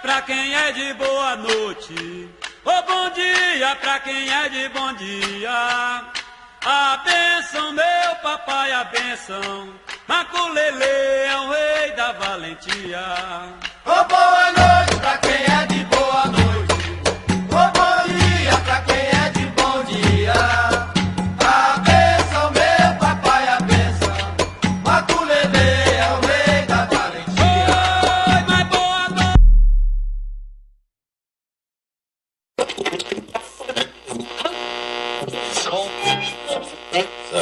pra quem é de boa noite. Ô bom dia pra quem é de bom dia. A bênção, meu papai, a bênção. Maculele é o rei da valentia. Ô boa noite pra quem é de boa noite. Ô bom dia pra quem é de bom dia. A bênção, meu papai, a bênção. Maculele é o rei da valentia. Oi, mas boa noite.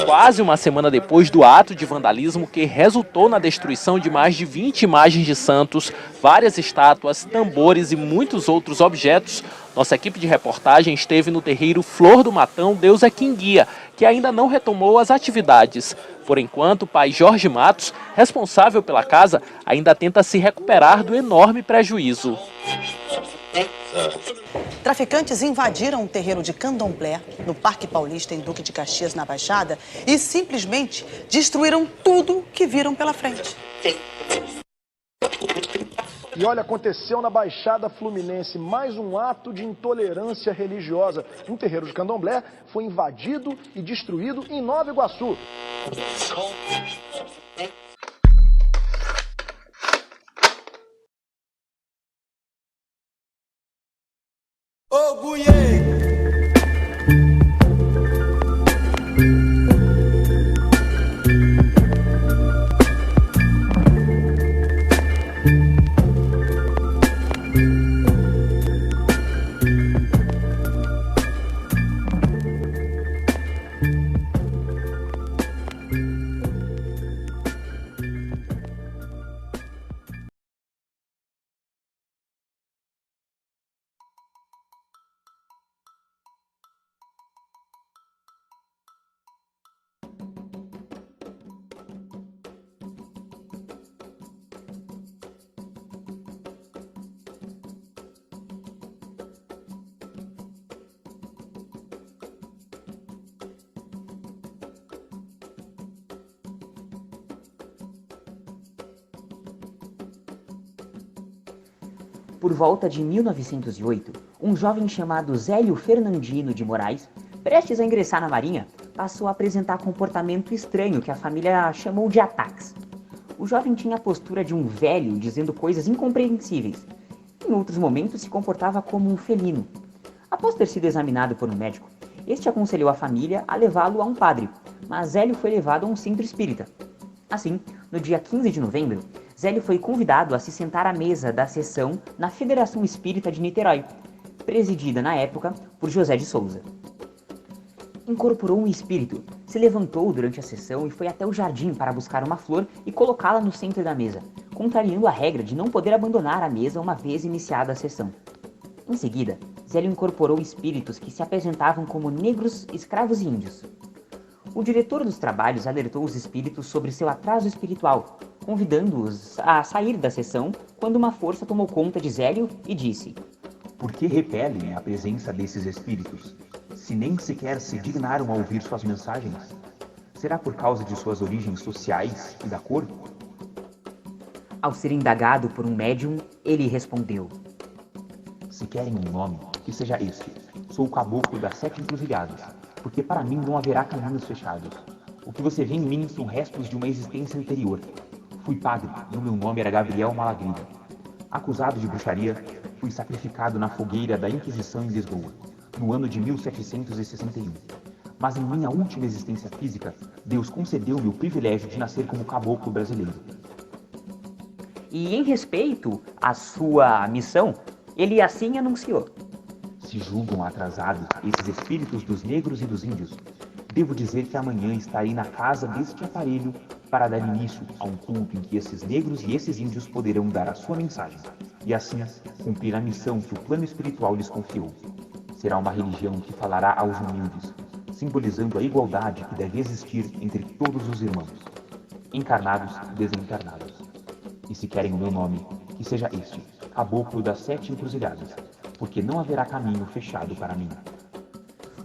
Quase uma semana depois do ato de vandalismo que resultou na destruição de mais de 20 imagens de santos, várias estátuas, tambores e muitos outros objetos, nossa equipe de reportagem esteve no terreiro Flor do Matão, Deus é quem guia, que ainda não retomou as atividades. Por enquanto, o pai Jorge Matos, responsável pela casa, ainda tenta se recuperar do enorme prejuízo. Traficantes invadiram um terreiro de candomblé no Parque Paulista, em Duque de Caxias, na Baixada, e simplesmente destruíram tudo que viram pela frente. E olha, aconteceu na Baixada Fluminense mais um ato de intolerância religiosa. Um terreiro de candomblé foi invadido e destruído em Nova Iguaçu. Ô Gunhê! Por volta de 1908, um jovem chamado Zélio Fernandino de Moraes, prestes a ingressar na Marinha, passou a apresentar comportamento estranho que a família chamou de ataques. O jovem tinha a postura de um velho dizendo coisas incompreensíveis. Em outros momentos se comportava como um felino. Após ter sido examinado por um médico, este aconselhou a família a levá-lo a um padre, mas Zélio foi levado a um centro espírita. Assim, no dia 15 de novembro, Zélio foi convidado a se sentar à mesa da sessão na Federação Espírita de Niterói, presidida na época por José de Souza. Incorporou um espírito, se levantou durante a sessão e foi até o jardim para buscar uma flor e colocá-la no centro da mesa, contrariando a regra de não poder abandonar a mesa uma vez iniciada a sessão. Em seguida, Zélio incorporou espíritos que se apresentavam como negros, escravos e índios. O diretor dos trabalhos alertou os espíritos sobre seu atraso espiritual, convidando-os a sair da sessão quando uma força tomou conta de Zélio e disse: Por que repelem a presença desses espíritos, se nem sequer se dignaram a ouvir suas mensagens? Será por causa de suas origens sociais e da cor? Ao ser indagado por um médium, ele respondeu: Se querem um nome, que seja este. Sou o caboclo das 7 encruzilhadas, porque para mim não haverá caminhos fechados. O que você vê em mim são restos de uma existência anterior. Fui padre e o meu nome era Gabriel Malagrida. Acusado de bruxaria, fui sacrificado na fogueira da Inquisição em Lisboa, no ano de 1761. Mas em minha última existência física, Deus concedeu-me o privilégio de nascer como caboclo brasileiro. E em respeito à sua missão, ele assim anunciou: Se julgam atrasados esses espíritos dos negros e dos índios, devo dizer que amanhã estarei na casa deste aparelho para dar início a um culto em que esses negros e esses índios poderão dar a sua mensagem e assim cumprir a missão que o plano espiritual lhes confiou. Será uma religião que falará aos humildes, simbolizando a igualdade que deve existir entre todos os irmãos, encarnados e desencarnados. E se querem o meu nome, que seja este, Caboclo das 7 Encruzilhadas, porque não haverá caminho fechado para mim.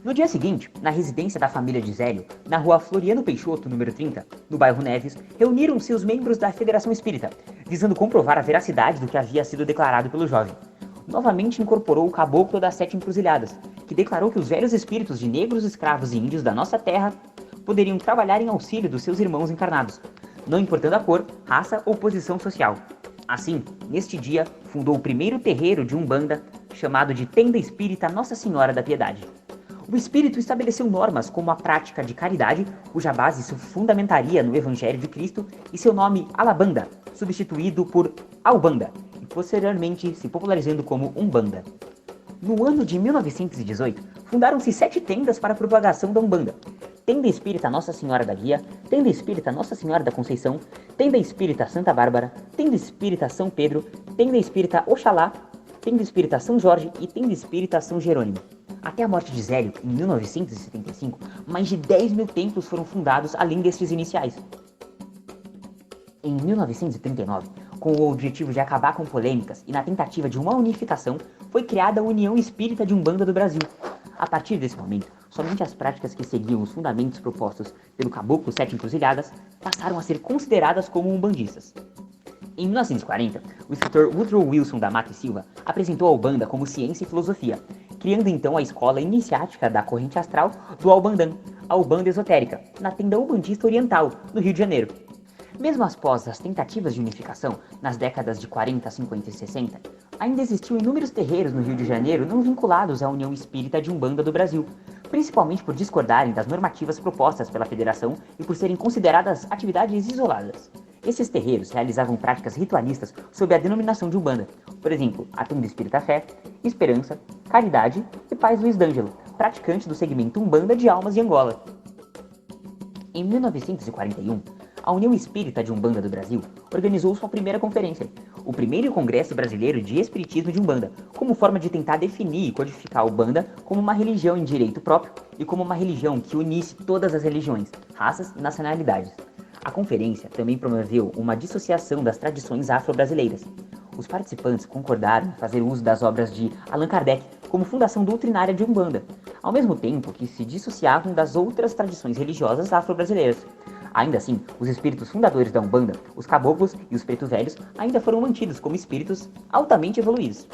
No dia seguinte, na residência da família de Zélio, na rua Floriano Peixoto, número 30, no bairro Neves, reuniram-se os membros da Federação Espírita, visando comprovar a veracidade do que havia sido declarado pelo jovem. Novamente incorporou o caboclo das 7 encruzilhadas, que declarou que os velhos espíritos de negros, escravos e índios da nossa terra poderiam trabalhar em auxílio dos seus irmãos encarnados, não importando a cor, raça ou posição social. Assim, neste dia, fundou o primeiro terreiro de Umbanda, chamado de Tenda Espírita Nossa Senhora da Piedade. O espírito estabeleceu normas como a prática de caridade, cuja base se fundamentaria no Evangelho de Cristo, e seu nome Alabanda, substituído por Albanda, e posteriormente se popularizando como Umbanda. No ano de 1918, fundaram-se 7 tendas para a propagação da Umbanda: Tenda Espírita Nossa Senhora da Guia, Tenda Espírita Nossa Senhora da Conceição, Tenda Espírita Santa Bárbara, Tenda Espírita São Pedro, Tenda Espírita Oxalá, Tenda Espírita São Jorge e Tenda Espírita São Jerônimo. Até a morte de Zélio, em 1975, mais de 10 mil templos foram fundados além destes iniciais. Em 1939, com o objetivo de acabar com polêmicas e na tentativa de uma unificação, foi criada a União Espírita de Umbanda do Brasil. A partir desse momento, somente as práticas que seguiam os fundamentos propostos pelo Caboclo 7 Encruzilhadas passaram a ser consideradas como umbandistas. Em 1940, o escritor Woodrow Wilson da Mata e Silva apresentou a Umbanda como ciência e filosofia, criando então a escola iniciática da corrente astral do Albandã, a Umbanda Esotérica, na Tenda Umbandista Oriental, no Rio de Janeiro. Mesmo após as tentativas de unificação, nas décadas de 40, 50 e 60, ainda existiam inúmeros terreiros no Rio de Janeiro não vinculados à União Espírita de Umbanda do Brasil, principalmente por discordarem das normativas propostas pela federação e por serem consideradas atividades isoladas. Esses terreiros realizavam práticas ritualistas sob a denominação de Umbanda, por exemplo, a Tenda Espírita Fé, Esperança, Caridade e Paz Luiz D'Angelo, praticante do segmento Umbanda de Almas e Angola. Em 1941, a União Espírita de Umbanda do Brasil organizou sua primeira conferência, o primeiro Congresso Brasileiro de Espiritismo de Umbanda, como forma de tentar definir e codificar a Umbanda como uma religião em direito próprio e como uma religião que unisse todas as religiões, raças e nacionalidades. A conferência também promoveu uma dissociação das tradições afro-brasileiras. Os participantes concordaram em fazer uso das obras de Allan Kardec como fundação doutrinária de Umbanda, ao mesmo tempo que se dissociavam das outras tradições religiosas afro-brasileiras. Ainda assim, os espíritos fundadores da Umbanda, os caboclos e os pretos velhos, ainda foram mantidos como espíritos altamente evoluídos.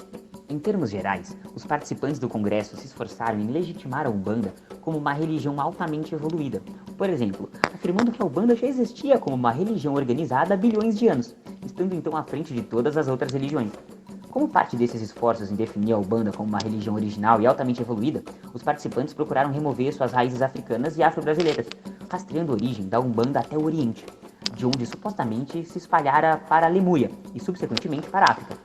Em termos gerais, os participantes do congresso se esforçaram em legitimar a Umbanda como uma religião altamente evoluída. Por exemplo, afirmando que a Umbanda já existia como uma religião organizada há bilhões de anos, estando então à frente de todas as outras religiões. Como parte desses esforços em definir a Umbanda como uma religião original e altamente evoluída, os participantes procuraram remover suas raízes africanas e afro-brasileiras, rastreando a origem da Umbanda até o Oriente, de onde supostamente se espalhara para a Lemúria e subsequentemente para a África.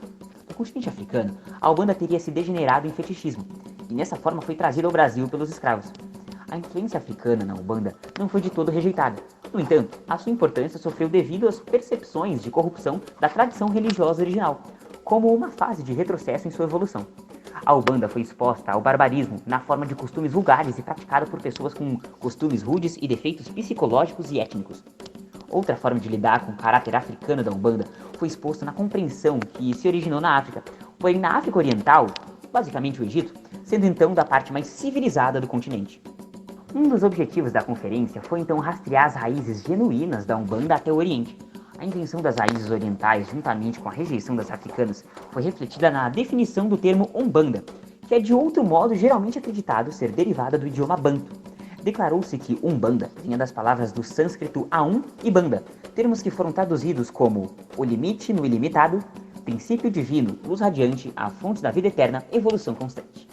No continente africano, a Umbanda teria se degenerado em fetichismo, e nessa forma foi trazida ao Brasil pelos escravos. A influência africana na Umbanda não foi de todo rejeitada. No entanto, a sua importância sofreu devido às percepções de corrupção da tradição religiosa original, como uma fase de retrocesso em sua evolução. A Umbanda foi exposta ao barbarismo na forma de costumes vulgares e praticada por pessoas com costumes rudes e defeitos psicológicos e étnicos. Outra forma de lidar com o caráter africano da Umbanda foi exposta na compreensão que se originou na África, porém na África Oriental, basicamente o Egito, sendo então da parte mais civilizada do continente. Um dos objetivos da conferência foi então rastrear as raízes genuínas da Umbanda até o Oriente. A invenção das raízes orientais, juntamente com a rejeição das africanas, foi refletida na definição do termo Umbanda, que é de outro modo geralmente acreditado ser derivada do idioma banto. Declarou-se que Umbanda vinha das palavras do sânscrito Aum e Banda, termos que foram traduzidos como o limite no ilimitado, princípio divino, luz radiante, a fonte da vida eterna, evolução constante.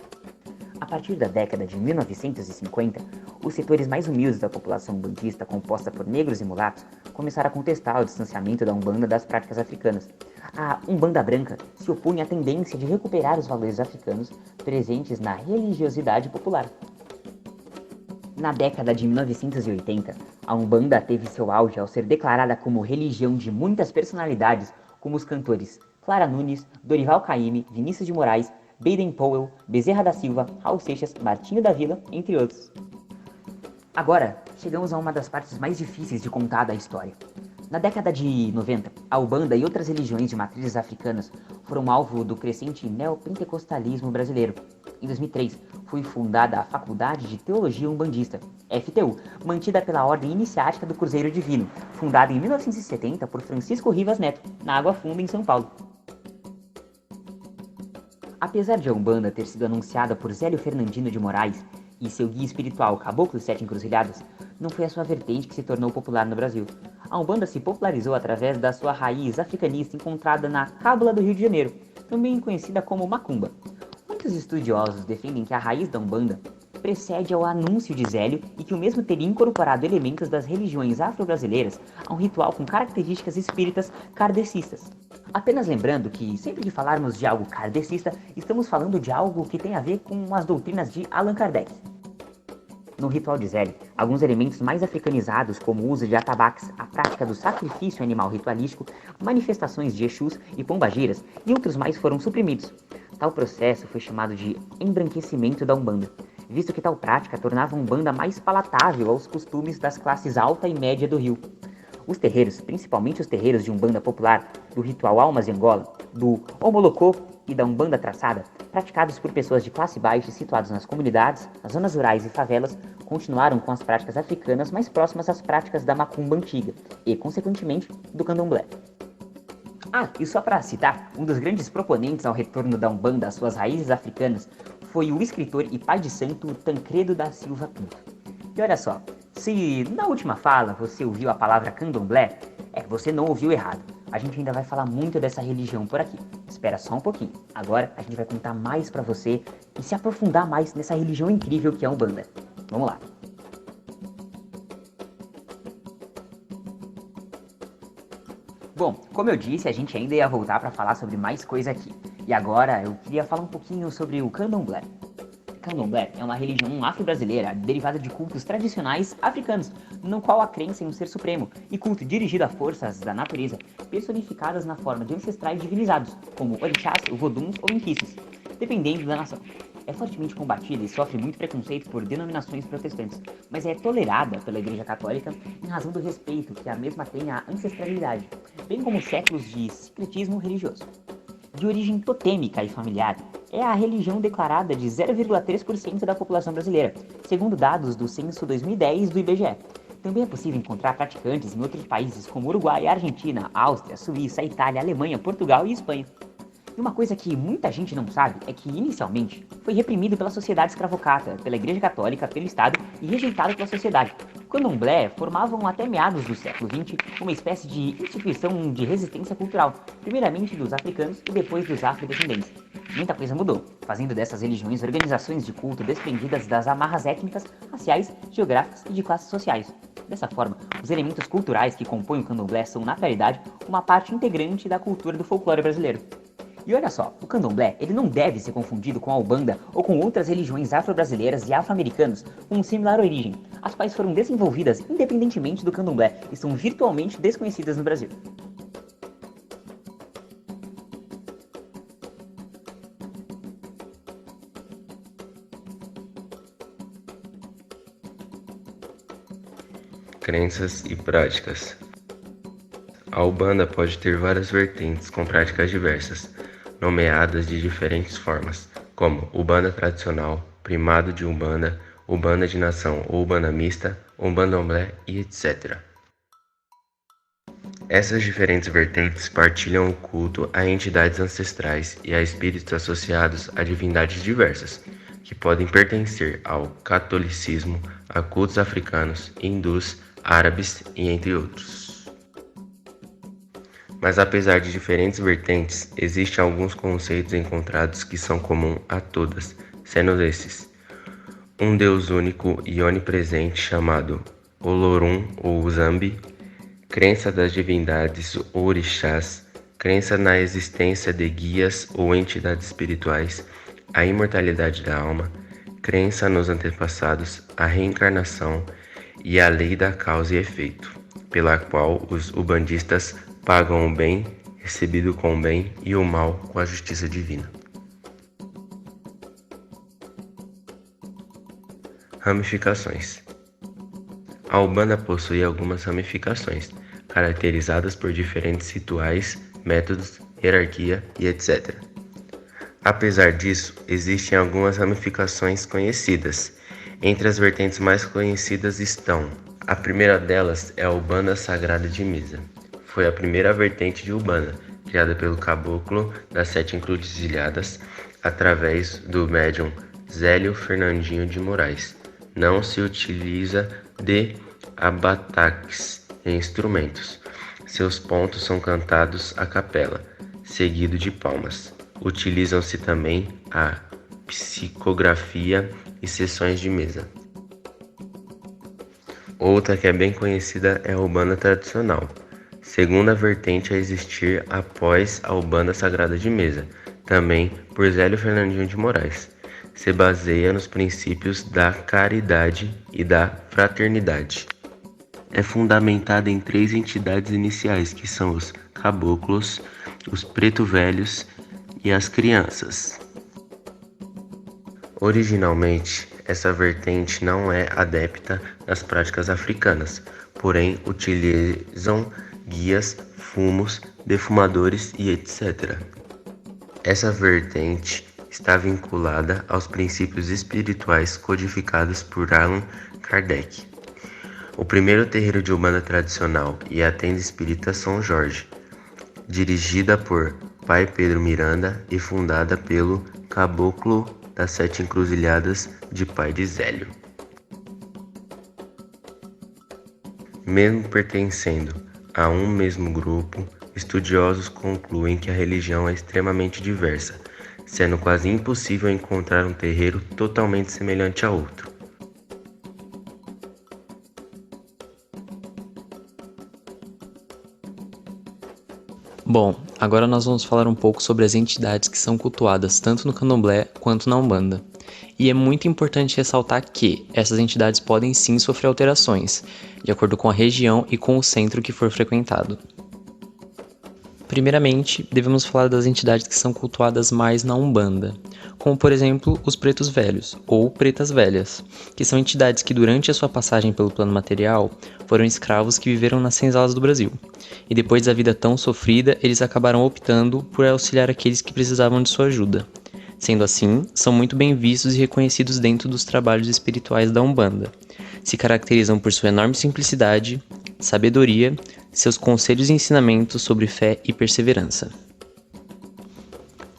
A partir da década de 1950, os setores mais humildes da população umbandista, composta por negros e mulatos, começaram a contestar o distanciamento da Umbanda das práticas africanas. A Umbanda branca se opunha à tendência de recuperar os valores africanos presentes na religiosidade popular. Na década de 1980, a Umbanda teve seu auge ao ser declarada como religião de muitas personalidades, como os cantores Clara Nunes, Dorival Caymmi, Vinícius de Moraes, Baden-Powell, Bezerra da Silva, Raul Seixas, Martinho da Vila, entre outros. Agora, chegamos a uma das partes mais difíceis de contar da história. Na década de 90, a Umbanda e outras religiões de matrizes africanas foram alvo do crescente neopentecostalismo brasileiro. Em 2003, foi fundada a Faculdade de Teologia Umbandista, FTU, mantida pela Ordem Iniciática do Cruzeiro Divino, fundada em 1970 por Francisco Rivas Neto, na Água Funda, em São Paulo. Apesar de a Umbanda ter sido anunciada por Zélio Fernandino de Moraes e seu guia espiritual Caboclo dos Sete Encruzilhadas, não foi a sua vertente que se tornou popular no Brasil. A Umbanda se popularizou através da sua raiz africanista encontrada na Cábala do Rio de Janeiro, também conhecida como Macumba. Muitos estudiosos defendem que a raiz da Umbanda precede ao anúncio de Zélio e que o mesmo teria incorporado elementos das religiões afro-brasileiras a um ritual com características espíritas kardecistas. Apenas lembrando que, sempre que falarmos de algo kardecista, estamos falando de algo que tem a ver com as doutrinas de Allan Kardec. No ritual de Zélio, alguns elementos mais africanizados, como o uso de atabaques, a prática do sacrifício animal ritualístico, manifestações de Exus e pombagiras e outros mais foram suprimidos. Tal processo foi chamado de embranquecimento da Umbanda, visto que tal prática tornava a Umbanda mais palatável aos costumes das classes alta e média do Rio. Os terreiros, principalmente os terreiros de Umbanda popular, do ritual Almas de Angola, do Omolocô e da Umbanda traçada, praticados por pessoas de classe baixa situados nas comunidades, nas zonas rurais e favelas, continuaram com as práticas africanas mais próximas às práticas da macumba antiga e, consequentemente, do candomblé. E só para citar, um dos grandes proponentes ao retorno da Umbanda às suas raízes africanas foi o escritor e pai de santo Tancredo da Silva Pinto. E olha só, se na última fala você ouviu a palavra candomblé, você não ouviu errado. A gente ainda vai falar muito dessa religião por aqui. Espera só um pouquinho. Agora a gente vai contar mais pra você e se aprofundar mais nessa religião incrível que é a Umbanda. Vamos lá. Bom, como eu disse, a gente ainda ia voltar para falar sobre mais coisa aqui. E agora eu queria falar um pouquinho sobre o candomblé. Candomblé é uma religião afro-brasileira derivada de cultos tradicionais africanos, no qual há crença em um ser supremo e culto dirigido a forças da natureza, personificadas na forma de ancestrais divinizados, como orixás, voduns ou inquices, dependendo da nação. É fortemente combatida e sofre muito preconceito por denominações protestantes, mas é tolerada pela Igreja Católica em razão do respeito que a mesma tem à ancestralidade, bem como séculos de secretismo religioso. De origem totêmica e familiar, é a religião declarada de 0,3% da população brasileira, segundo dados do censo 2010 do IBGE. Também é possível encontrar praticantes em outros países como Uruguai, Argentina, Áustria, Suíça, Itália, Alemanha, Portugal e Espanha. E uma coisa que muita gente não sabe é que, inicialmente, foi reprimido pela sociedade escravocrata, pela Igreja Católica, pelo Estado e rejeitado pela sociedade. O candomblé formavam até meados do século XX uma espécie de instituição de resistência cultural, primeiramente dos africanos e depois dos afrodescendentes. Muita coisa mudou, fazendo dessas religiões organizações de culto desprendidas das amarras étnicas, raciais, geográficas e de classes sociais. Dessa forma, os elementos culturais que compõem o candomblé são, na realidade, uma parte integrante da cultura do folclore brasileiro. E olha só, o candomblé ele não deve ser confundido com a Umbanda ou com outras religiões afro-brasileiras e afro-americanas com similar origem, as quais foram desenvolvidas independentemente do candomblé e são virtualmente desconhecidas no Brasil. Crenças e práticas. A Umbanda pode ter várias vertentes com práticas diversas, nomeadas de diferentes formas, como Umbanda tradicional, primado de Umbanda, Umbanda de nação ou Umbanda mista, Umbandomblé e etc. Essas diferentes vertentes partilham o culto a entidades ancestrais e a espíritos associados a divindades diversas, que podem pertencer ao catolicismo, a cultos africanos, hindus, árabes e entre outros. Mas apesar de diferentes vertentes, existem alguns conceitos encontrados que são comuns a todas, sendo esses: um Deus único e onipresente chamado Olorum ou Zambi, crença das divindades ou orixás, crença na existência de guias ou entidades espirituais, a imortalidade da alma, crença nos antepassados, a reencarnação e a lei da causa e efeito, pela qual os ubandistas pagam o bem recebido com o bem e o mal com a justiça divina. Ramificações. A Umbanda possui algumas ramificações, caracterizadas por diferentes rituais, métodos, hierarquia e etc. Apesar disso, existem algumas ramificações conhecidas. Entre as vertentes mais conhecidas estão: a primeira delas é a Umbanda Sagrada de Mesa. Foi a primeira vertente de Umbanda, criada pelo caboclo das 7 Encruzilhadas, através do médium Zélio Fernandinho de Moraes. Não se utiliza de abataques e instrumentos. Seus pontos são cantados a capela, seguido de palmas. Utilizam-se também a psicografia e sessões de mesa. Outra que é bem conhecida é a Umbanda tradicional, segunda vertente a existir após a Umbanda Sagrada de Mesa, também por Zélio Fernandinho de Moraes. Se baseia nos princípios da caridade e da fraternidade. É fundamentada em 3 entidades iniciais, que são os caboclos, os preto velhos e as crianças. Originalmente, essa vertente não é adepta das práticas africanas, porém utilizam guias, fumos, defumadores e etc. Essa vertente está vinculada aos princípios espirituais codificados por Allan Kardec. O primeiro terreiro de Umbanda tradicional e a tenda espírita São Jorge, dirigida por Pai Pedro Miranda e fundada pelo caboclo das 7 Encruzilhadas de Pai de Zélio. Mesmo pertencendo a um mesmo grupo, estudiosos concluem que a religião é extremamente diversa, sendo quase impossível encontrar um terreiro totalmente semelhante a outro. Bom, agora nós vamos falar um pouco sobre as entidades que são cultuadas tanto no candomblé quanto na Umbanda. E é muito importante ressaltar que essas entidades podem sim sofrer alterações, de acordo com a região e com o centro que for frequentado. Primeiramente, devemos falar das entidades que são cultuadas mais na Umbanda, como por exemplo os pretos velhos, ou pretas velhas, que são entidades que durante a sua passagem pelo plano material foram escravos que viveram nas senzalas do Brasil, e depois da vida tão sofrida, eles acabaram optando por auxiliar aqueles que precisavam de sua ajuda. Sendo assim, são muito bem vistos e reconhecidos dentro dos trabalhos espirituais da Umbanda. Se caracterizam por sua enorme simplicidade, sabedoria, seus conselhos e ensinamentos sobre fé e perseverança.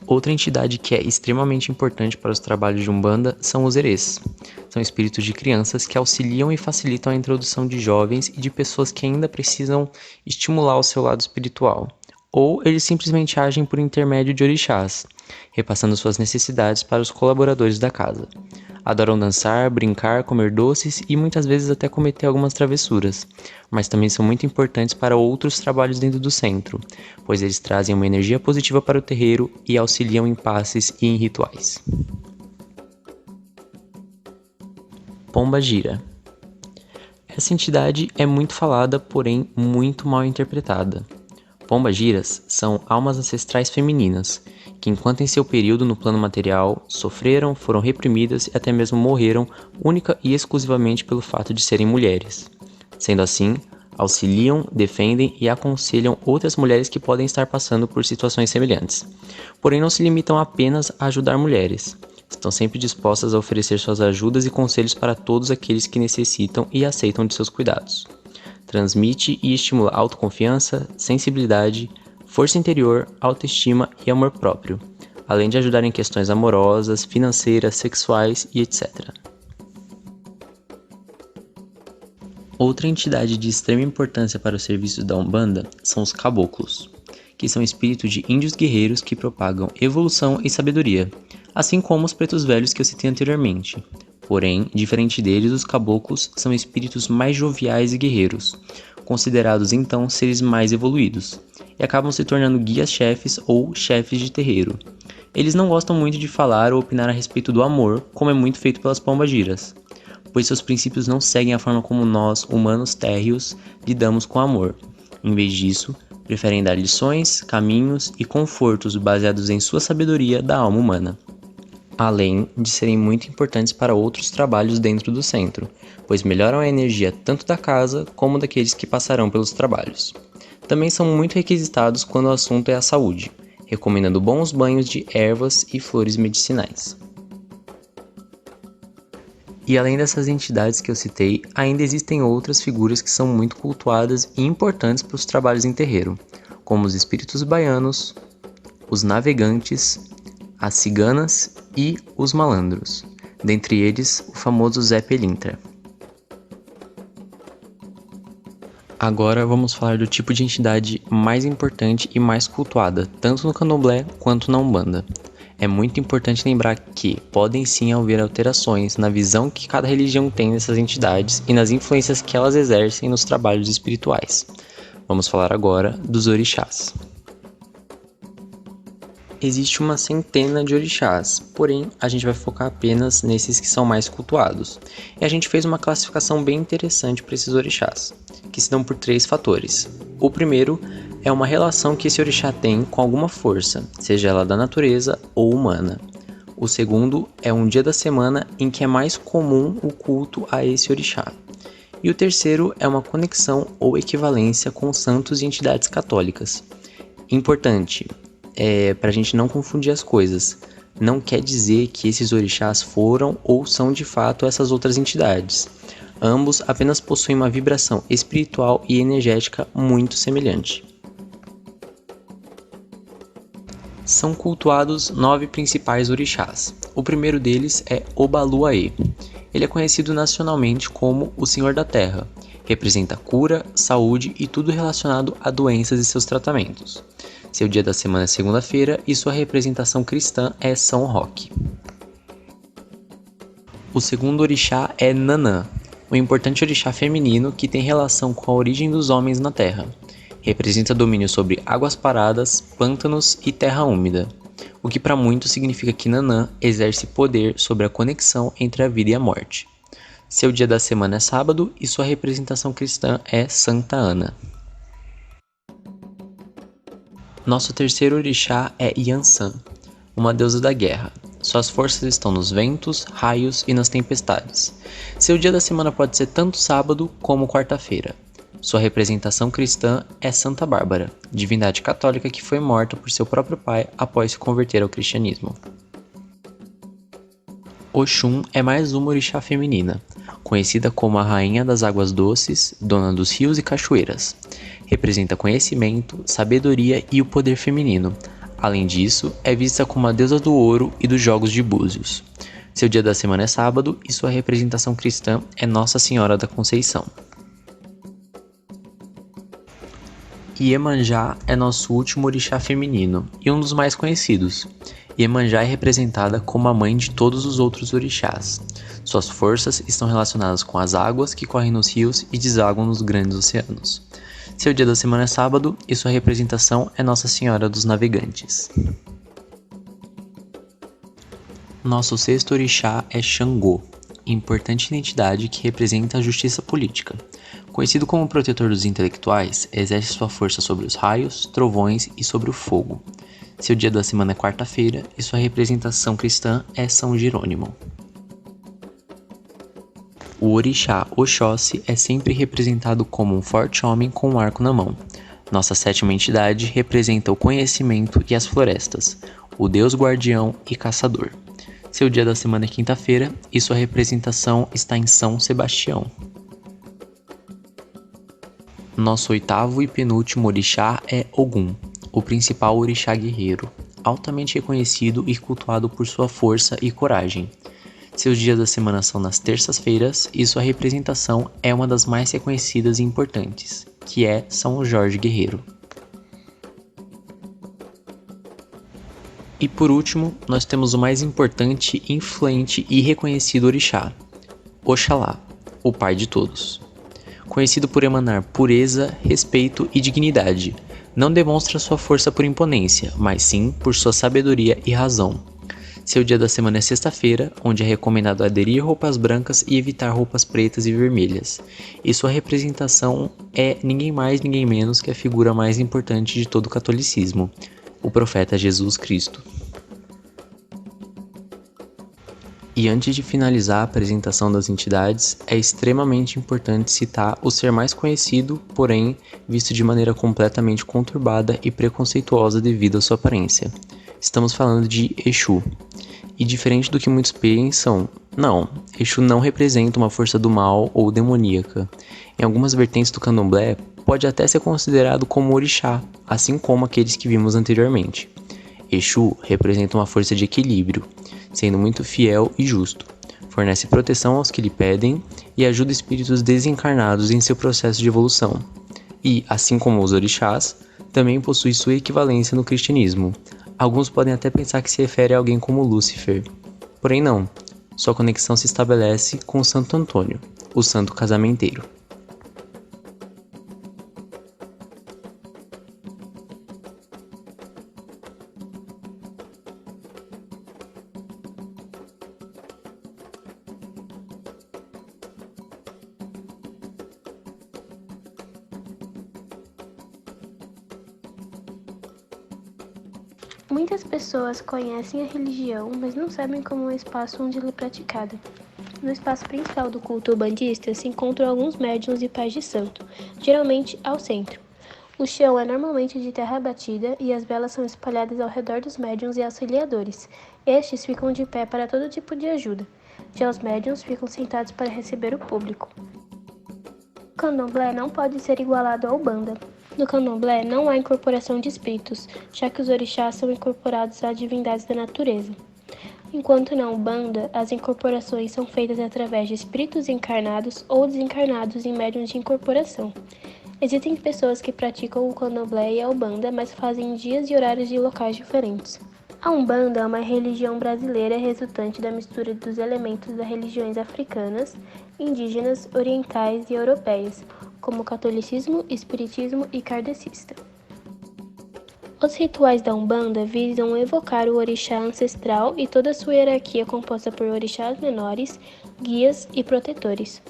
Outra entidade que é extremamente importante para os trabalhos de Umbanda são os herês. São espíritos de crianças que auxiliam e facilitam a introdução de jovens e de pessoas que ainda precisam estimular o seu lado espiritual. Ou eles simplesmente agem por intermédio de orixás, repassando suas necessidades para os colaboradores da casa. Adoram dançar, brincar, comer doces e muitas vezes até cometer algumas travessuras, mas também são muito importantes para outros trabalhos dentro do centro, pois eles trazem uma energia positiva para o terreiro e auxiliam em passes e em rituais. Pomba Gira. Essa entidade é muito falada, porém muito mal interpretada. Pombagiras são almas ancestrais femininas, que enquanto em seu período no plano material, sofreram, foram reprimidas e até mesmo morreram única e exclusivamente pelo fato de serem mulheres. Sendo assim, auxiliam, defendem e aconselham outras mulheres que podem estar passando por situações semelhantes. Porém, não se limitam apenas a ajudar mulheres. Estão sempre dispostas a oferecer suas ajudas e conselhos para todos aqueles que necessitam e aceitam de seus cuidados. Transmite e estimula autoconfiança, sensibilidade, força interior, autoestima e amor próprio, além de ajudar em questões amorosas, financeiras, sexuais e etc. Outra entidade de extrema importância para os serviços da Umbanda são os caboclos, que são espíritos de índios guerreiros que propagam evolução e sabedoria, assim como os pretos velhos que eu citei anteriormente. Porém, diferente deles, os caboclos são espíritos mais joviais e guerreiros, considerados então seres mais evoluídos, e acabam se tornando guias-chefes ou chefes de terreiro. Eles não gostam muito de falar ou opinar a respeito do amor, como é muito feito pelas pombagiras, pois seus princípios não seguem a forma como nós, humanos térreos, lidamos com o amor. Em vez disso, preferem dar lições, caminhos e confortos baseados em sua sabedoria da alma humana, além de serem muito importantes para outros trabalhos dentro do centro, pois melhoram a energia tanto da casa como daqueles que passarão pelos trabalhos. Também são muito requisitados quando o assunto é a saúde, recomendando bons banhos de ervas e flores medicinais. E além dessas entidades que eu citei, ainda existem outras figuras que são muito cultuadas e importantes para os trabalhos em terreiro, como os espíritos baianos, os navegantes, as ciganas e os malandros, dentre eles o famoso Zé Pelintra. Agora vamos falar do tipo de entidade mais importante e mais cultuada, tanto no candomblé quanto na Umbanda. É muito importante lembrar que podem sim haver alterações na visão que cada religião tem dessas entidades e nas influências que elas exercem nos trabalhos espirituais. Vamos falar agora dos orixás. Existe uma centena de orixás, porém a gente vai focar apenas nesses que são mais cultuados. E a gente fez uma classificação bem interessante para esses orixás, que se dão por 3 fatores. O primeiro é uma relação que esse orixá tem com alguma força, seja ela da natureza ou humana. O segundo é um dia da semana em que é mais comum o culto a esse orixá. E o terceiro é uma conexão ou equivalência com santos e entidades católicas. Importante, para a gente não confundir as coisas, não quer dizer que esses orixás foram ou são de fato essas outras entidades. Ambos apenas possuem uma vibração espiritual e energética muito semelhante. São cultuados 9 principais orixás. O primeiro deles é Obaluaê. Ele é conhecido nacionalmente como o Senhor da Terra. Representa cura, saúde e tudo relacionado a doenças e seus tratamentos. Seu dia da semana é segunda-feira e sua representação cristã é São Roque. O segundo orixá é Nanã, um importante orixá feminino que tem relação com a origem dos homens na Terra. Representa domínio sobre águas paradas, pântanos e terra úmida, o que para muitos significa que Nanã exerce poder sobre a conexão entre a vida e a morte. Seu dia da semana é sábado e sua representação cristã é Santa Ana. Nosso terceiro orixá é Yansan, uma deusa da guerra. Suas forças estão nos ventos, raios e nas tempestades. Seu dia da semana pode ser tanto sábado como quarta-feira. Sua representação cristã é Santa Bárbara, divindade católica que foi morta por seu próprio pai após se converter ao cristianismo. Oxum é mais uma orixá feminina, conhecida como a Rainha das Águas Doces, Dona dos Rios e Cachoeiras. Representa conhecimento, sabedoria e o poder feminino. Além disso, é vista como a deusa do ouro e dos jogos de búzios. Seu dia da semana é sábado e sua representação cristã é Nossa Senhora da Conceição. Iemanjá é nosso último orixá feminino e um dos mais conhecidos. Iemanjá é representada como a mãe de todos os outros orixás. Suas forças estão relacionadas com as águas que correm nos rios e desaguam nos grandes oceanos. Seu dia da semana é sábado e sua representação é Nossa Senhora dos Navegantes. Nosso sexto orixá é Xangô, importante identidade que representa a justiça política. Conhecido como protetor dos intelectuais, exerce sua força sobre os raios, trovões e sobre o fogo. Seu dia da semana é quarta-feira e sua representação cristã é São Jerônimo. O orixá Oxóssi é sempre representado como um forte homem com um arco na mão. Nossa sétima entidade representa o conhecimento e as florestas, o deus guardião e caçador. Seu dia da semana é quinta-feira e sua representação está em São Sebastião. Nosso oitavo e penúltimo orixá é Ogum, o principal orixá guerreiro, altamente reconhecido e cultuado por sua força e coragem. Seus dias da semana são nas terças-feiras e sua representação é uma das mais reconhecidas e importantes, que é São Jorge Guerreiro. E por último, nós temos o mais importante, influente e reconhecido orixá, Oxalá, o pai de todos. Conhecido por emanar pureza, respeito e dignidade, não demonstra sua força por imponência, mas sim por sua sabedoria e razão. Seu dia da semana é sexta-feira, onde é recomendado aderir roupas brancas e evitar roupas pretas e vermelhas. E sua representação é ninguém mais, ninguém menos que a figura mais importante de todo o catolicismo, o profeta Jesus Cristo. E antes de finalizar a apresentação das entidades, é extremamente importante citar o ser mais conhecido, porém visto de maneira completamente conturbada e preconceituosa devido à sua aparência. Estamos falando de Exu. E diferente do que muitos pensam, não, Exu não representa uma força do mal ou demoníaca. Em algumas vertentes do candomblé, pode até ser considerado como orixá, assim como aqueles que vimos anteriormente. Exu representa uma força de equilíbrio, sendo muito fiel e justo. Fornece proteção aos que lhe pedem e ajuda espíritos desencarnados em seu processo de evolução. E, assim como os orixás, também possui sua equivalência no cristianismo. Alguns podem até pensar que se refere a alguém como Lúcifer. Porém não, sua conexão se estabelece com Santo Antônio, o santo casamenteiro. Muitas pessoas conhecem a religião, mas não sabem como é o espaço onde ela é praticada. No espaço principal do culto ubandista se encontram alguns médiuns e pais de santo, geralmente ao centro. O chão é normalmente de terra batida e as velas são espalhadas ao redor dos médiuns e auxiliadores. Estes ficam de pé para todo tipo de ajuda. Já os médiuns ficam sentados para receber o público. O candomblé não pode ser igualado ao Umbanda. No candomblé não há incorporação de espíritos, já que os orixás são incorporados a divindades da natureza. Enquanto na Umbanda, as incorporações são feitas através de espíritos encarnados ou desencarnados em médiuns de incorporação. Existem pessoas que praticam o candomblé e a Umbanda, mas fazem dias e horários de locais diferentes. A Umbanda é uma religião brasileira resultante da mistura dos elementos das religiões africanas, indígenas, orientais e europeias, como o catolicismo, espiritismo e kardecista. Os rituais da Umbanda visam evocar o orixá ancestral e toda a sua hierarquia composta por orixás menores, guias e protetores.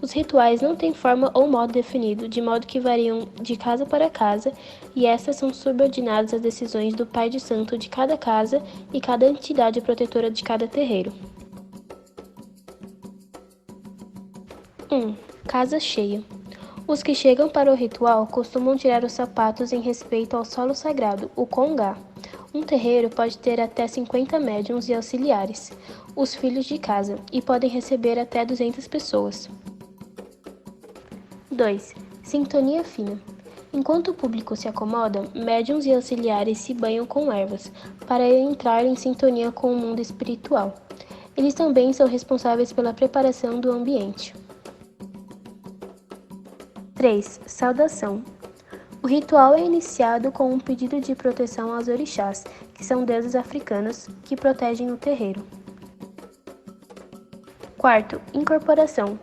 Os rituais não têm forma ou modo definido, de modo que variam de casa para casa, e estas são subordinadas às decisões do pai de santo de cada casa e cada entidade protetora de cada terreiro. 1. Casa cheia. Os que chegam para o ritual costumam tirar os sapatos em respeito ao solo sagrado, o congá. Um terreiro pode ter até 50 médiuns e auxiliares, os filhos de casa, e podem receber até 200 pessoas. 2. Sintonia fina. Enquanto o público se acomoda, médiuns e auxiliares se banham com ervas, para entrar em sintonia com o mundo espiritual. Eles também são responsáveis pela preparação do ambiente. 3. Saudação. O ritual é iniciado com um pedido de proteção aos orixás, que são deuses africanos que protegem o terreiro. 4. Incorporação.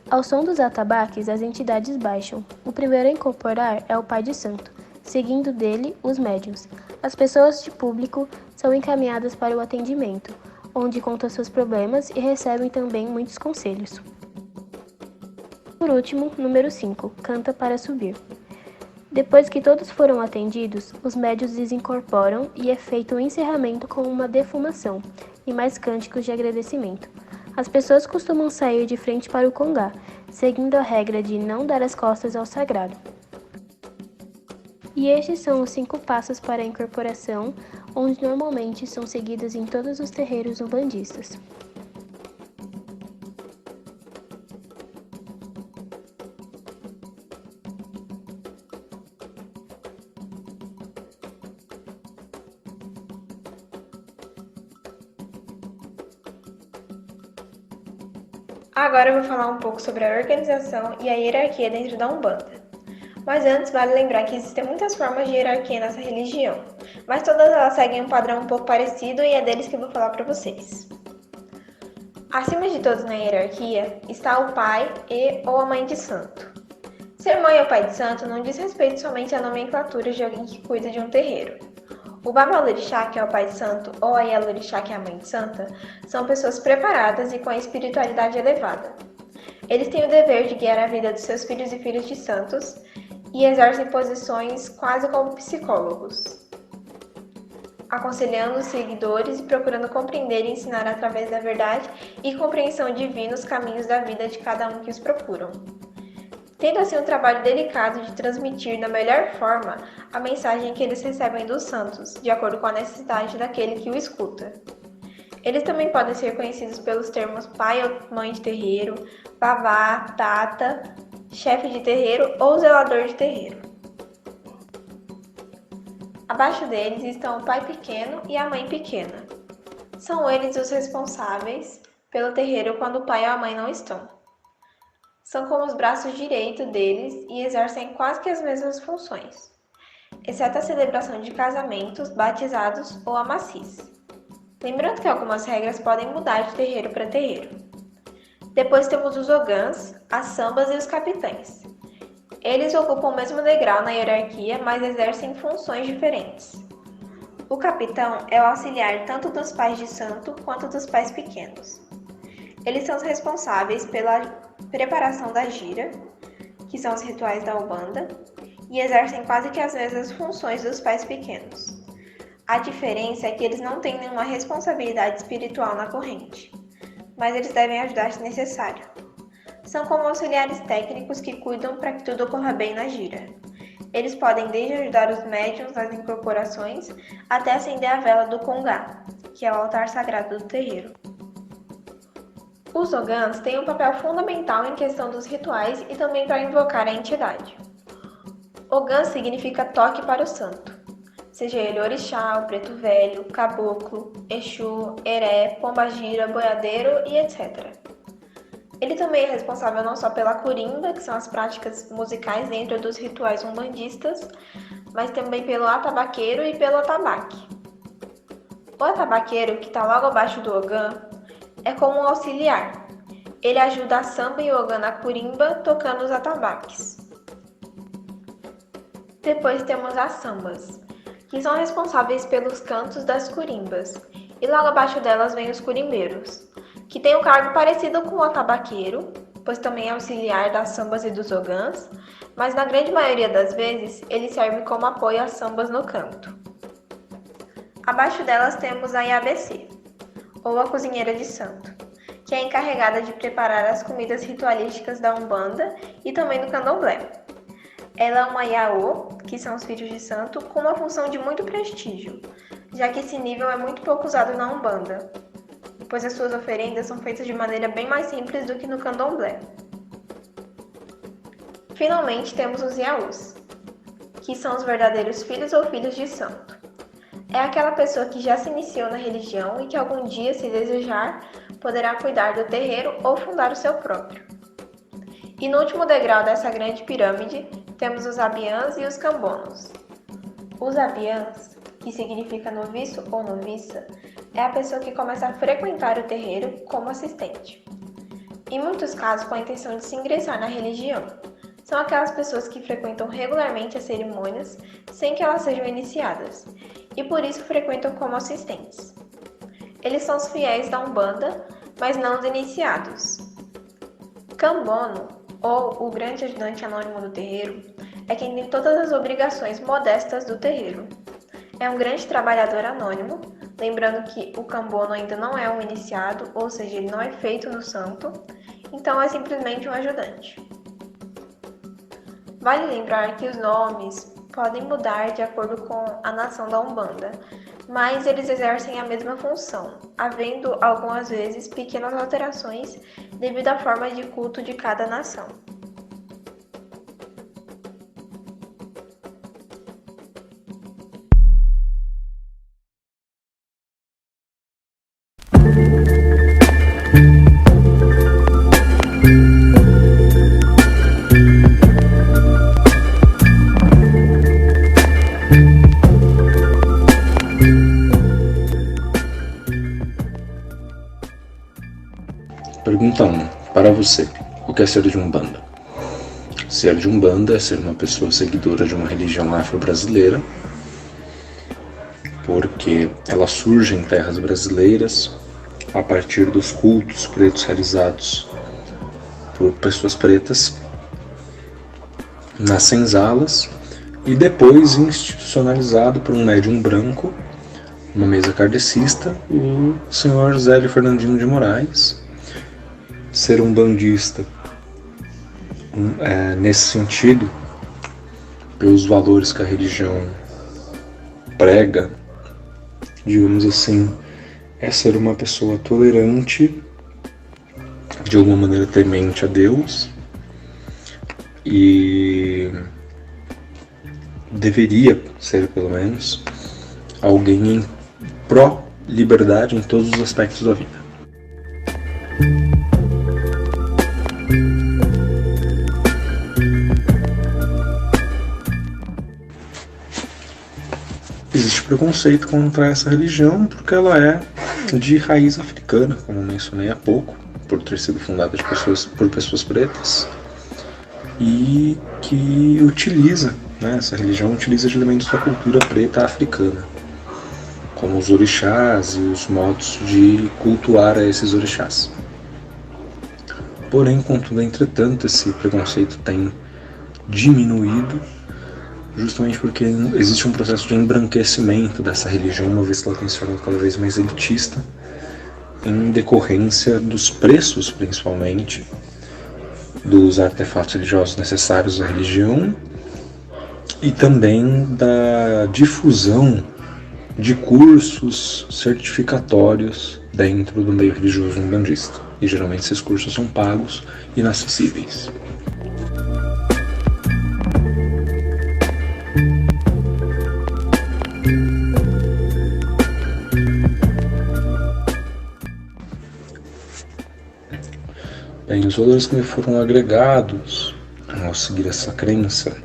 Ao som dos atabaques, as entidades baixam. O primeiro a incorporar é o pai de santo, seguindo dele os médiuns. As pessoas de público são encaminhadas para o atendimento, onde contam seus problemas e recebem também muitos conselhos. Por último, número 5, canta para subir. Depois que todos foram atendidos, os médiuns desincorporam e é feito o encerramento com uma defumação e mais cânticos de agradecimento. As pessoas costumam sair de frente para o congá, seguindo a regra de não dar as costas ao sagrado. E estes são os 5 passos para a incorporação, onde normalmente são seguidos em todos os terreiros umbandistas. Agora eu vou falar um pouco sobre a organização e a hierarquia dentro da Umbanda. Mas antes, vale lembrar que existem muitas formas de hierarquia nessa religião, mas todas elas seguem um padrão um pouco parecido e é deles que eu vou falar para vocês. Acima de todos na hierarquia está o pai ou a mãe de santo. Ser mãe ou pai de santo não diz respeito somente à nomenclatura de alguém que cuida de um terreiro. O Babalorixá, que é o pai de santo, ou a Yalorixá, que é a mãe de santa, são pessoas preparadas e com a espiritualidade elevada. Eles têm o dever de guiar a vida dos seus filhos e filhas de santos e exercem posições quase como psicólogos. aconselhando os seguidores e procurando compreender e ensinar através da verdade e compreensão divina os caminhos da vida de cada um que os procuram. Tendo assim um trabalho delicado de transmitir da melhor forma a mensagem que eles recebem dos santos, de acordo com a necessidade daquele que o escuta. Eles também podem ser conhecidos pelos termos pai ou mãe de terreiro, babá, tata, chefe de terreiro ou zelador de terreiro. Abaixo deles estão o pai pequeno e a mãe pequena. São eles os responsáveis pelo terreiro quando o pai ou a mãe não estão. São como os braços direitos deles e exercem quase que as mesmas funções, exceto a celebração de casamentos, batizados ou amacis. Lembrando que algumas regras podem mudar de terreiro para terreiro. Depois temos os ogãs, as sambas e os capitães. Eles ocupam o mesmo degrau na hierarquia, mas exercem funções diferentes. O capitão é o auxiliar tanto dos pais de santo quanto dos pais pequenos. Eles são os responsáveis pela preparação da gira, que são os rituais da Umbanda, e exercem quase que as mesmas funções dos pais pequenos. A diferença é que eles não têm nenhuma responsabilidade espiritual na corrente, mas eles devem ajudar se necessário. São como auxiliares técnicos que cuidam para que tudo ocorra bem na gira. Eles podem desde ajudar os médiuns nas incorporações até acender a vela do Congá, que é o altar sagrado do terreiro. Os ogãs têm um papel fundamental em questão dos rituais e também para invocar a entidade. Ogã significa toque para o santo, seja ele orixá, o preto velho, caboclo, exu, eré, pombagira, boiadeiro e etc. Ele também é responsável não só pela curimba, que são as práticas musicais dentro dos rituais umbandistas, mas também pelo atabaqueiro e pelo atabaque. O atabaqueiro, que está logo abaixo do ogã, é como um auxiliar. Ele ajuda a samba e o ogã na curimba, tocando os atabaques. Depois temos as sambas, que são responsáveis pelos cantos das curimbas, e logo abaixo delas vem os curimbeiros, que tem um cargo parecido com o atabaqueiro, pois também é auxiliar das sambas e dos ogãs, mas na grande maioria das vezes ele serve como apoio às sambas no canto. Abaixo delas temos a IABC, ou a cozinheira de santo, que é encarregada de preparar as comidas ritualísticas da Umbanda e também do Candomblé. Ela é uma Iaô, que são os filhos de santo, com uma função de muito prestígio, já que esse nível é muito pouco usado na Umbanda, pois as suas oferendas são feitas de maneira bem mais simples do que no Candomblé. Finalmente temos os Iaús, que são os verdadeiros filhos ou filhos de santo. É aquela pessoa que já se iniciou na religião e que algum dia, se desejar, poderá cuidar do terreiro ou fundar o seu próprio. E no último degrau dessa grande pirâmide, temos os abiãs e os cambonos. Os abiãs, que significa noviço ou noviça, é a pessoa que começa a frequentar o terreiro como assistente. Em muitos casos, com a intenção de se ingressar na religião. São aquelas pessoas que frequentam regularmente as cerimônias sem que elas sejam iniciadas, e por isso frequentam como assistentes. Eles são os fiéis da Umbanda, mas não os iniciados. Cambono, ou o grande ajudante anônimo do terreiro, é quem tem todas as obrigações modestas do terreiro. É um grande trabalhador anônimo, lembrando que o cambono ainda não é um iniciado, ou seja, ele não é feito no santo, então é simplesmente um ajudante. Vale lembrar que os nomes podem mudar de acordo com a nação da Umbanda, mas eles exercem a mesma função, havendo algumas vezes pequenas alterações devido à forma de culto de cada nação. Pergunta 1. Para você, o que é ser de Umbanda? Ser de Umbanda é ser uma pessoa seguidora de uma religião afro-brasileira, porque ela surge em terras brasileiras a partir dos cultos pretos realizados por pessoas pretas nas senzalas e depois institucionalizado por um médium branco uma mesa kardecista, o senhor Zélio Fernandino de Moraes, ser um bandista nesse sentido, pelos valores que a religião prega, digamos assim, é ser uma pessoa tolerante, de alguma maneira temente a Deus, e deveria ser, pelo menos, alguém em pró-liberdade em todos os aspectos da vida. Existe preconceito contra essa religião porque ela é de raiz africana, como mencionei há pouco, por ter sido fundada por pessoas pretas, e que utiliza, essa religião utiliza de elementos da cultura preta africana, como os orixás e os modos de cultuar a esses orixás. Porém, contudo, entretanto, esse preconceito tem diminuído, justamente porque existe um processo de embranquecimento dessa religião, uma vez que ela tem se tornado cada vez mais elitista, em decorrência dos preços, principalmente, dos artefatos religiosos necessários à religião, e também da difusão de cursos certificatórios dentro do meio religioso umbandista. E geralmente esses cursos são pagos e inacessíveis. Bem, os valores que me foram agregados ao seguir essa crença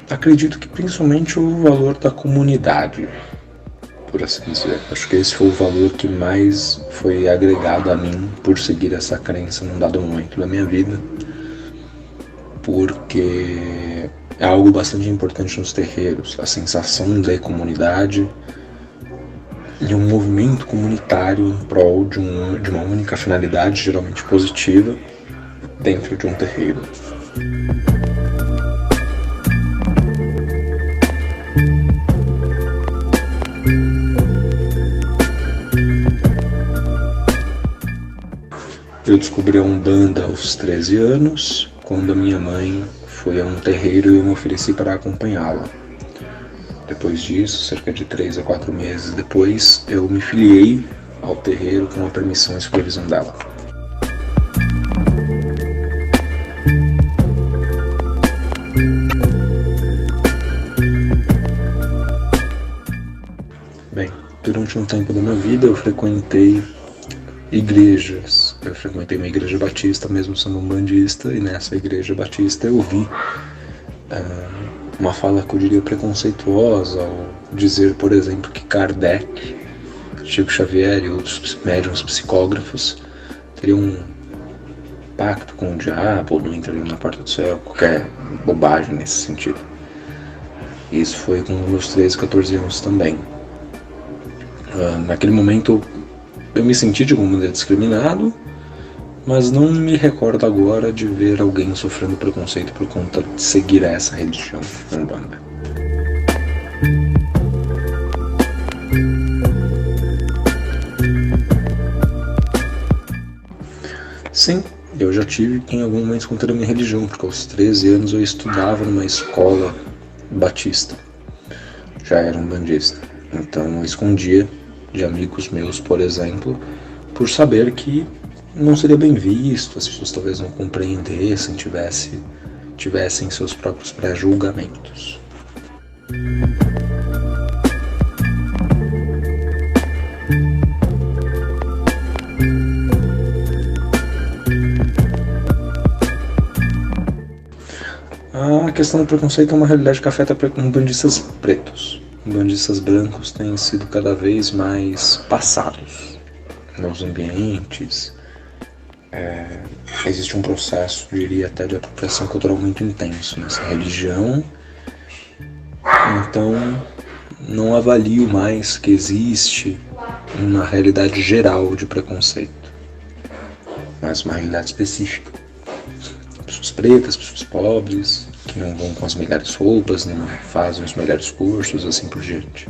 acredito que principalmente o valor da comunidade, por assim dizer. Acho que esse foi o valor que mais foi agregado a mim por seguir essa crença num dado momento da minha vida, porque é algo bastante importante nos terreiros, a sensação de comunidade e um movimento comunitário em prol de uma única finalidade, geralmente positiva, dentro de um terreiro. Eu descobri a Umbanda aos 13 anos, quando a minha mãe foi a um terreiro e eu me ofereci para acompanhá-la. Depois disso, cerca de 3 a 4 meses depois, eu me filiei ao terreiro com a permissão e supervisão dela. Bem, durante um tempo da minha vida eu frequentei igrejas. Eu frequentei uma igreja batista, mesmo sendo umbandista, e nessa igreja batista eu vi uma fala que eu diria preconceituosa ao dizer, por exemplo, que Kardec, Chico Xavier e outros médiuns psicógrafos teriam um pacto com o diabo ou não entrariam na porta do céu, qualquer bobagem nesse sentido. Isso foi com meus 13, 14 anos também. Naquele momento eu me senti de alguma maneira discriminado, mas não me recordo agora de ver alguém sofrendo preconceito por conta de seguir essa religião umbanda. Sim, eu já tive em algum momento contra a minha religião, porque aos 13 anos eu estudava numa escola batista. Já era umbandista. Então eu escondia de amigos meus, por exemplo, por saber que não seria bem visto, as pessoas talvez não compreendessem, tivessem seus próprios pré-julgamentos. A questão do preconceito é uma realidade que afeta umbandistas pretos. Umbandistas brancos têm sido cada vez mais passados nos ambientes. Existe um processo, diria até, de apropriação cultural muito intenso nessa religião. Então, não avalio mais que existe uma realidade geral de preconceito, mas uma realidade específica. pessoas pretas, pessoas pobres, que não vão com as melhores roupas, nem fazem os melhores cursos, assim por diante.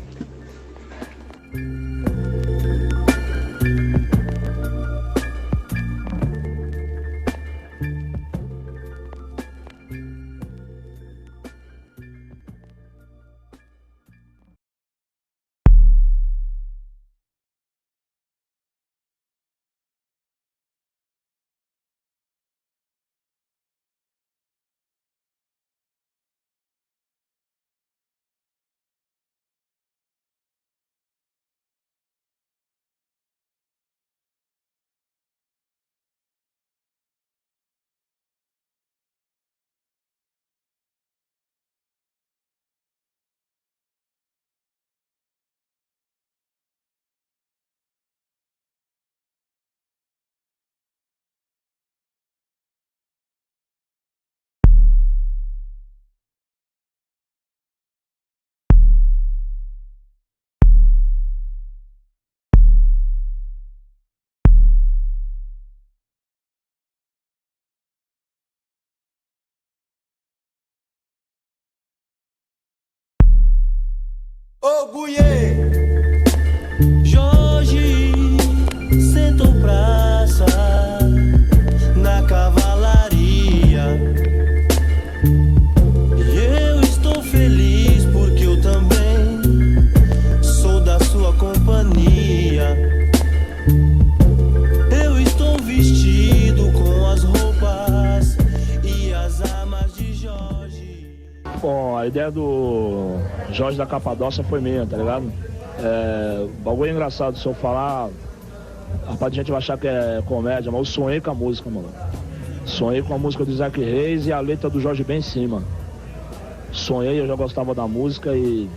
Oguiê, Jorge sentou praça na cavalaria. E eu estou feliz porque eu também sou da sua companhia. Eu estou vestido com as roupas e as armas de Jorge. Bom, a ideia do Jorge da Capadócia foi minha, tá ligado? O bagulho é engraçado, se eu falar, a gente vai achar que é comédia, mas eu sonhei com a música, mano. Sonhei com a música do Isaac Reis e a letra do Jorge bem em cima. Sonhei, eu já gostava da música e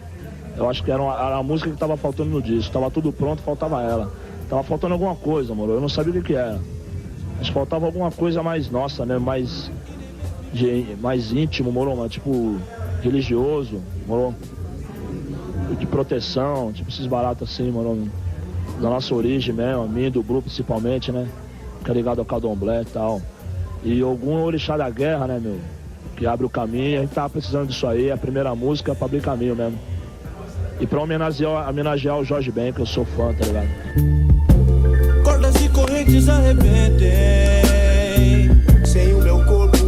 eu acho que era a música que tava faltando no disco. Tava tudo pronto, faltava ela. Tava faltando alguma coisa, mano, eu não sabia o que era. Mas faltava alguma coisa mais nossa, né, mais íntimo, moro, mano, tipo religioso, moro, de proteção, tipo esses baratos assim, moro, da nossa origem mesmo, a minha e do grupo principalmente, né, que é ligado ao candomblé e tal. E algum orixá da guerra, né, meu, que abre o caminho, a gente tava precisando disso aí, a primeira música pra abrir caminho mesmo. E pra homenagear o Jorge Ben, que eu sou fã, tá ligado? Cordas e correntes arrebentem, sem o meu corpo